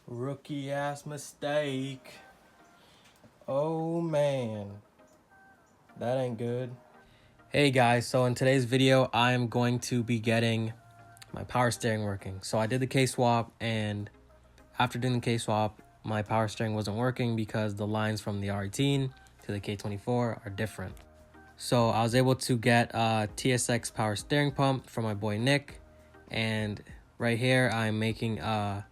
Rookie ass mistake. Oh man, that ain't good. Hey guys, so in today's video, I'm going to be getting my power steering working. So I did the K-swap, and after doing the K-swap, my power steering wasn't working because the lines from the R18 to the K24 are different. So I was able to get a TSX power steering pump from my boy Nick, and right here I'm making a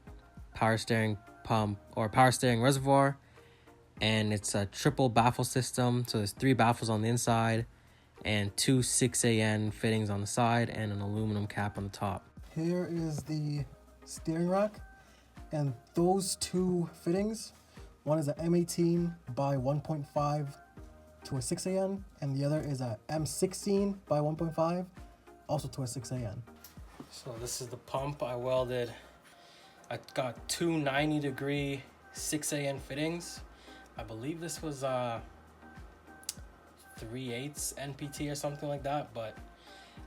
power steering pump or power steering reservoir, and it's a triple baffle system. So there's 3 baffles on the inside and 2 6AN fittings on the side and an aluminum cap on the top. Here is the steering rack, and those 2 fittings, one is a M18 by 1.5 to a 6AN, and the other is a M16 by 1.5 also to a 6AN. So this is the pump I welded. I got 2 90-degree 6AN fittings. I believe this was 3/8 NPT or something like that, but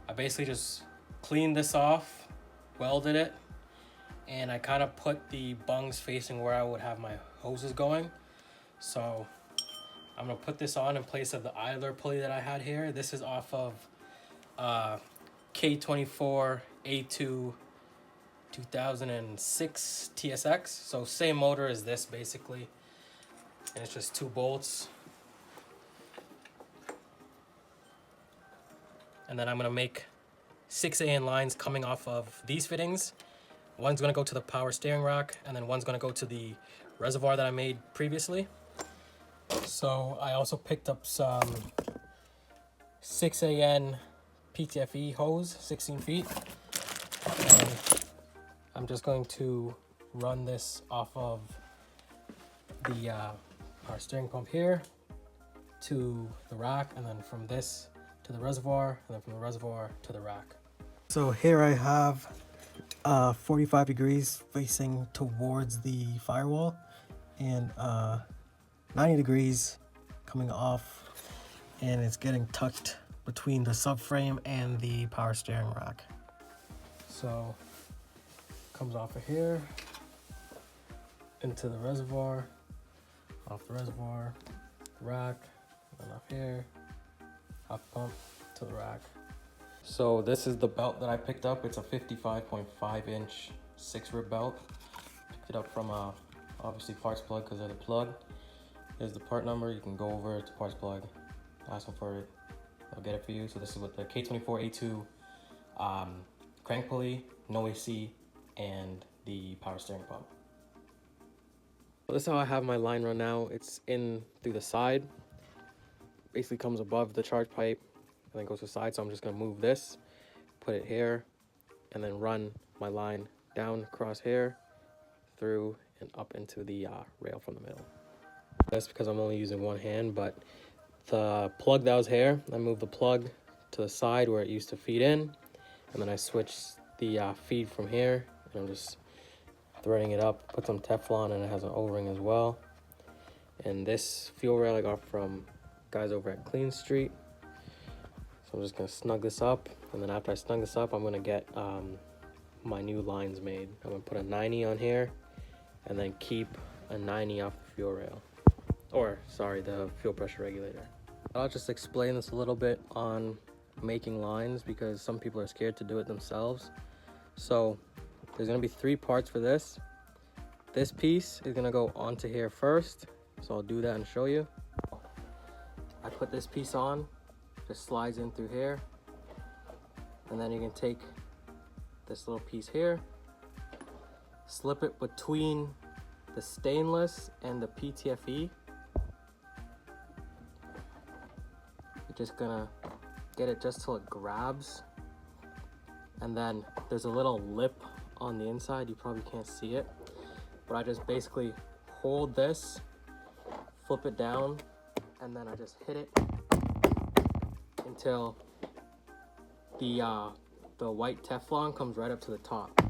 I basically just cleaned this off, welded it, and I kind of put the bungs facing where I would have my hoses going. So I'm gonna put this on in place of the idler pulley that I had here. This is off of K24 A2 2006 TSX. So same motor as this basically, and it's just 2 bolts. And then I'm gonna make 6AN lines coming off of these fittings. One's gonna go to the power steering rack, and then one's gonna go to the reservoir that I made previously. So I also picked up some 6AN PTFE hose, 16 feet. And I'm just going to run this off of the power steering pump here to the rack, and then from this to the reservoir, and then from the reservoir to the rack. So here I have 45 degrees facing towards the firewall, and 90 degrees coming off, and it's getting tucked between the subframe and the power steering rack. So comes off of here into the reservoir, off the reservoir, the rack, and off here, off the pump to the rack. So this is the belt that I picked up. It's a 55.5 inch 6-rib belt. Picked it up from obviously Parts Plug because they're the plug. Here's the part number. You can go over to Parts Plug, ask them for it, they'll get it for you. So this is with the K24 A2 crank pulley, no AC, and the power steering pump. So this is how I have my line run now. It's in through the side. Basically comes above the charge pipe and then goes to the side. So I'm just gonna move this, put it here, and then run my line down across here, through and up into the rail from the middle. That's because I'm only using one hand, but the plug that was here, I moved the plug to the side where it used to feed in, and then I switched the feed from here, and I'm just threading it up, put some Teflon, and it has an O-ring as well. And this fuel rail I got from guys over at Clean Street. So I'm just gonna snug this up, and then after I snug this up, I'm gonna get my new lines made. I'm gonna put a 90 on here, and then keep a 90 off the fuel rail. Or, sorry, the fuel pressure regulator. I'll just explain this a little bit on making lines because some people are scared to do it themselves. So there's gonna be 3 parts for this. This piece is gonna go onto here first, so I'll do that and show you. I put this piece on, just slides in through here, and then you can take this little piece here, slip it between the stainless and the PTFE. You're just gonna get it just till it grabs, and then there's a little lip on the inside. You probably can't see it, but I just basically hold this, flip it down, and then I just hit it until the white Teflon comes right up to the top.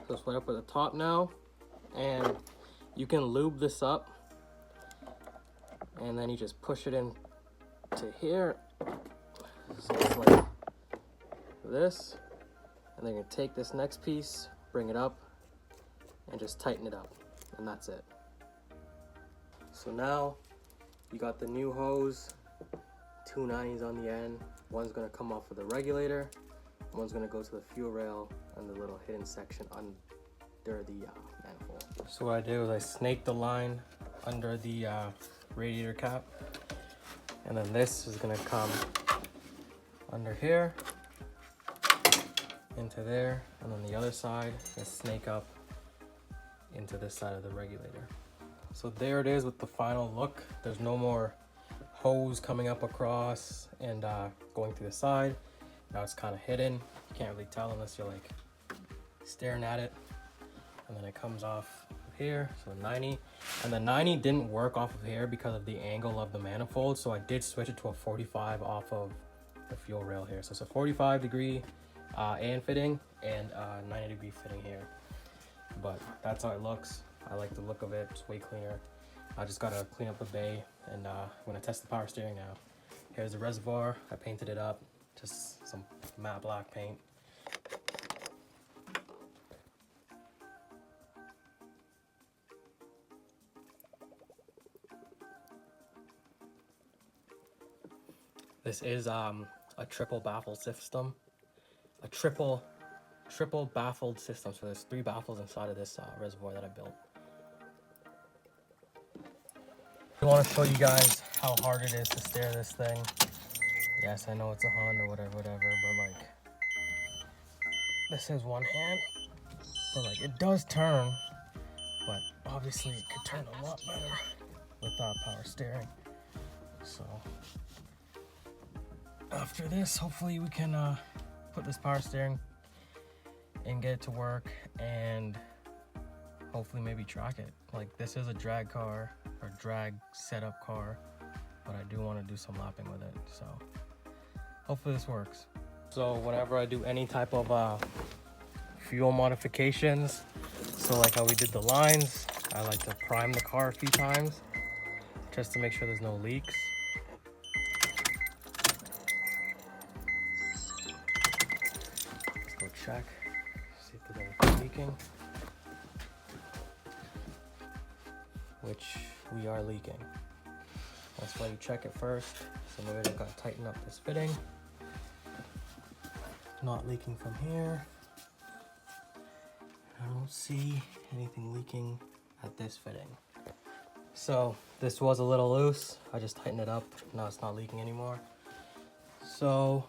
So it's right up at the top now, and you can lube this up, and then you just push it in to here. So it's like this, and then you're gonna take this next piece, bring it up, and just tighten it up, and that's it. So now you got the new hose, 2 90s on the end. One's gonna come off of the regulator, one's gonna go to the fuel rail and the little hidden section under the manifold. So what I did was I snaked the line under the radiator cap, and then this is gonna come under here into there, and then the other side is snake up into this side of the regulator. So there it is with the final look. There's no more hose coming up across and going through the side. Now it's kind of hidden. You can't really tell unless you're like staring at it. And then it comes off of here, so 90. And the 90 didn't work off of here because of the angle of the manifold, so I did switch it to a 45 off of the fuel rail here. So it's a 45 degree AN fitting and 90 degree fitting here. But that's how it looks. I like the look of it. It's way cleaner. I just gotta clean up the bay, and I'm gonna test the power steering now. Here's the reservoir. I painted it up, just some matte black paint. This is a triple baffled system. A triple baffled system. So there's 3 baffles inside of this reservoir that I built. I want to show you guys how hard it is to steer this thing. Yes, I know it's a Honda, whatever, but like, this is one hand, but like, it does turn, but obviously it could turn a lot better with power steering. So after this, hopefully we can put this power steering and get it to work, and hopefully maybe track it. Like, this is a drag car or drag setup car, but I do want to do some lapping with it, so hopefully this works. So whenever I do any type of fuel modifications, so like how we did the lines, I like to prime the car a few times just to make sure there's no leaks. Let's go check, see if there's anything leaking. Which we are leaking. That's why you check it first. So maybe I've got to tighten up this fitting. Not leaking from here. I don't see anything leaking at this fitting. So this was a little loose. I just tightened it up. Now it's not leaking anymore. So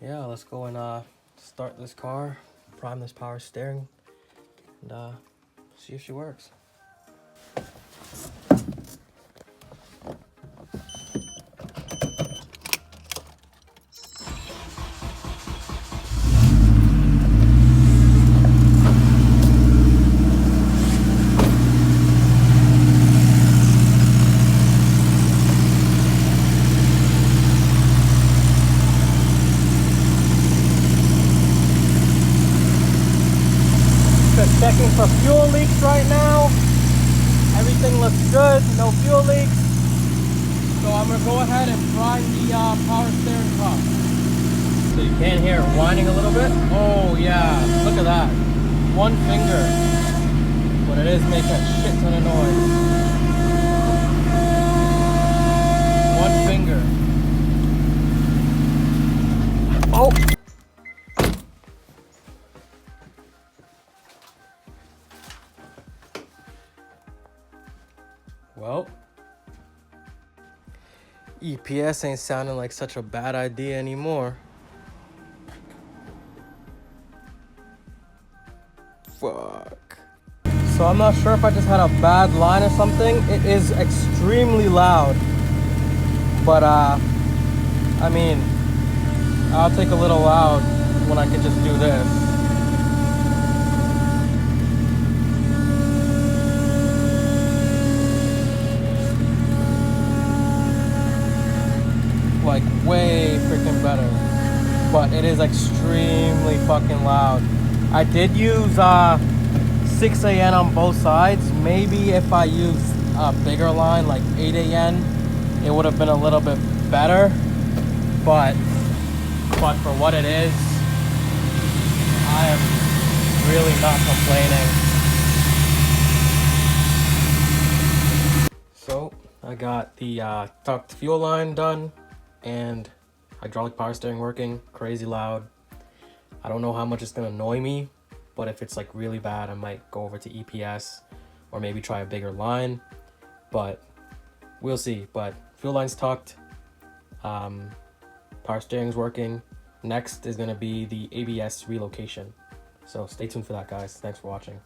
yeah, let's go and start this car, prime this power steering, and see if she works. Checking for fuel leaks right now. Everything looks good, no fuel leaks. So I'm gonna go ahead and prime the power steering pump. So you can hear it whining a little bit. Oh yeah, look at that. One finger, but it is making a shit ton of noise. One finger. Oh! Well, EPS ain't sounding like such a bad idea anymore. Fuck. So I'm not sure if I just had a bad line or something. It is extremely loud. But I mean, I'll take a little loud when I can just do this. Like way freaking better, but it is extremely fucking loud. I did use 6 AN on both sides. Maybe if I used a bigger line like 8 AN, it would have been a little bit better, but but for what it is, I am really not complaining. So I got the tucked fuel line done and hydraulic power steering working, crazy loud. I don't know how much it's gonna annoy me, but if it's like really bad, I might go over to EPS or maybe try a bigger line, but we'll see. But fuel line's tucked, power steering's working. Next is gonna be the ABS relocation. So stay tuned for that, guys. Thanks for watching.